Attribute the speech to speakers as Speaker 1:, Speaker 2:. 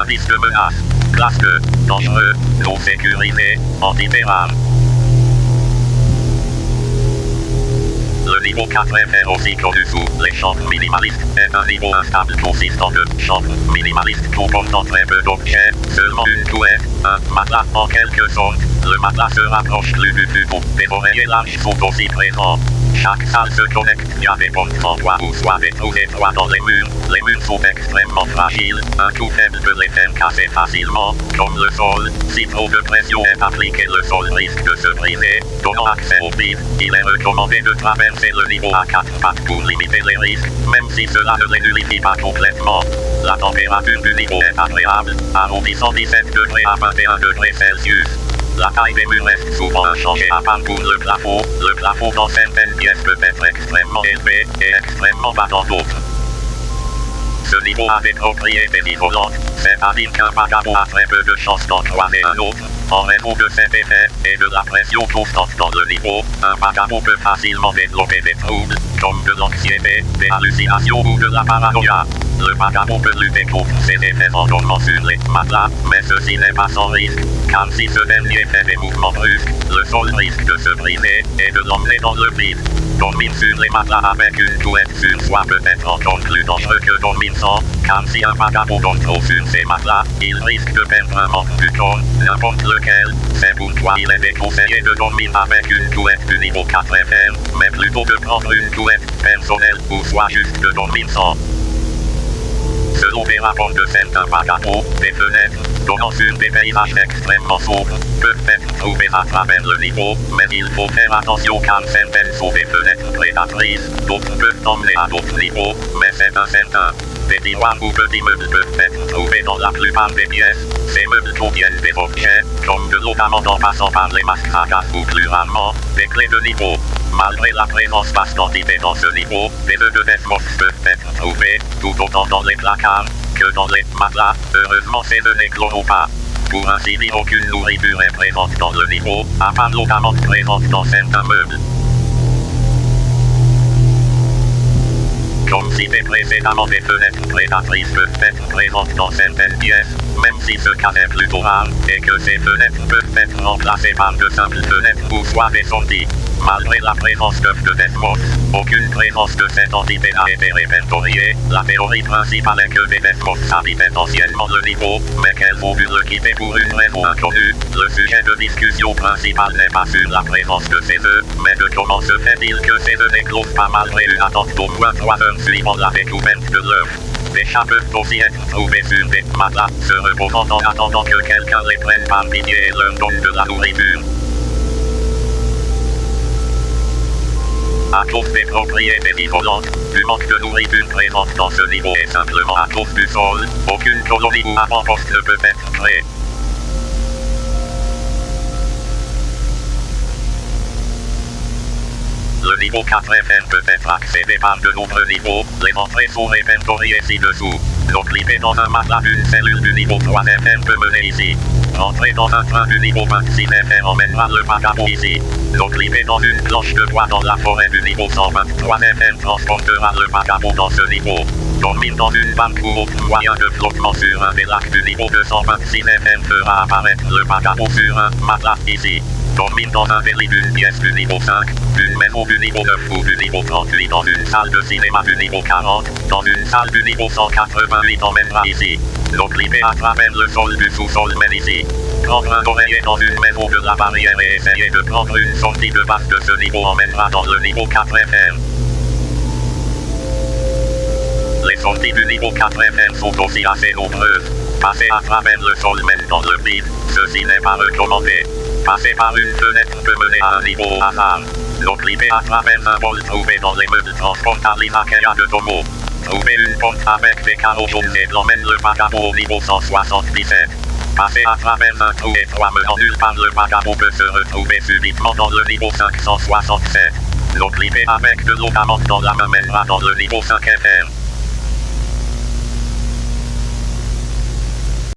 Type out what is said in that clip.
Speaker 1: indice de menace. Classe 2. Dangereux. Non sécurisé. Antipérable. Le niveau 4 FR aussi connu sous les champs minimalistes est un niveau instable consistant de champs minimalistes comportant très peu d'objets, seulement une couette, un matelas en quelque sorte. Le matelas se rapproche plus du tube, des oreillers larges sont aussi présents. Chaque salle se connecte via des portes en bois ou soit des trous étroits dans les murs. Les murs sont extrêmement fragiles, un coup faible peut les faire casser facilement, comme le sol. Si trop de pression est appliquée, le sol risque de se briser, donnant accès au vide. Il est recommandé de traverser le niveau à 4 pattes pour limiter les risques, même si cela ne les nullifie pas complètement. La température du niveau est agréable, arrondissant 17 degrés à 21 degrés Celsius. La taille des murs reste souvent inchangée à part pour le plafond. Le plafond dans certaines pièces peut être extrêmement élevé et extrêmement bas dans d'autres. Ce niveau a des propriétés isolantes, c'est-à-dire qu'un vagabond a très peu de chances d'en croiser un autre. En raison de cet effet, et de la pression constante dans le niveau, un vagabond peut facilement développer des troubles, comme de l'anxiété, des hallucinations ou de la paranoïa. Le vagabond peut lutter contre ces effets en dormant sur les matelas, mais ceci n'est pas sans risque, car si ce dernier fait des mouvements brusques, le sol risque de se briser et de l'emmener dans le vide. Dormir sur les matelas avec une couette sur soi peut être encore plus dangereux que dormir sans, car si un vagabond dort trop sur ses matelas, il risque de perdre un membre du corps, n'importe lequel. C'est pourquoi il est déconseillé de dormir avec une couette du niveau 4 FR, mais plutôt de prendre une couette personnelle ou soit juste de dormir sans. Selon des rapports de certains vagabonds, des fenêtres, donnant sur des paysages extrêmement sombres, peuvent être trouvées à travers le niveau, mais il faut faire attention car certaines sont des fenêtres prédatrices, d'autres peuvent emmener à d'autres niveaux, mais c'est incertain. Des tiroirs ou petits meubles peuvent être trouvés dans la plupart des pièces. Ces meubles contiennent des objets, comme de l'eau d'amande en passant par les masques à gaz ou plus rarement, des clés de niveau. Malgré la présence vaste d'entités dans ce niveau, des œufs de Desmos peuvent être trouvés, tout autant dans les placards que dans les matelas. Heureusement ces œufs n'écloront pas. Pour ainsi dire, aucune nourriture est présente dans le niveau, à part l'eau d'amande présente dans certains meubles. Comme cité précédemment, des fenêtres prédatrices peuvent être présentes dans certaines pièces, même si ce cas est plutôt rare, et que ces fenêtres peuvent être remplacées par de simples fenêtres ou soit des sorties. Malgré la présence d'œufs de Desmos, aucune présence de cette entité n'a été répertoriée. La théorie principale est que des Desmos habitaient anciennement le niveau, mais qu'elles ont dû le quitter pour une raison inconnue. Le sujet de discussion principal n'est pas sur la présence de ces œufs, mais de comment se fait-il que ces œufs n'éclosent pas malgré une attente d'au moins 3 heures suivant la découverte de l'œuf. Des chats peuvent aussi être trouvés sur des matelas, se reposant en attendant que quelqu'un les prenne par pitié et leur donne de la nourriture. À cause des propriétés isolantes, du manque de nourriture présente dans ce niveau et simplement à cause du sol, aucune colonie ou avant-poste ne peut être créée. Le niveau 4 FM peut être accédé par de nombreux niveaux, les entrées sont répertoriées ci-dessous. Donc cliquer dans un matelas d'une cellule du niveau 3 FM peut mener ici. Entrer dans un train du niveau 26 FM emmènera le vagabond ici. Donc cliquer dans une planche de bois dans la forêt du niveau 123 FM transportera le vagabond dans ce niveau. Dormir dans une banque ou autre moyen de flottement sur un des lacs du niveau 226 FM fera apparaître le vagabond sur un matelas ici. Dormir dans un délit d'une pièce du niveau 5, d'une maison du niveau 9 ou du niveau 38 dans une salle de cinéma du niveau 40, dans une salle du niveau 188 emmènera ici. Donc cliquer à travers le sol du sous-sol mène ici. Prendre un oreiller dans une maison de la barrière et essayer de prendre une sortie de base de ce niveau emmènera dans le niveau 4 FM. Les sorties du niveau 4 FM sont aussi assez nombreuses. Passer à travers le sol mène dans le vide, ceci n'est pas recommandé. Passer par une fenêtre peut mener à un niveau au hasard. Donc cliquer à travers un bol trouvé dans les meubles transporte à l'Izakaya de Tomo. Trouver une porte avec des carreaux jaunes et blancs mène le vagabond au niveau 177. Passer à travers un trou étroit menant nulle part, le vagabond peut se retrouver subitement dans le niveau 567. Donc cliquer avec de l'eau d'amande dans la main mènera dans le niveau 5 FM.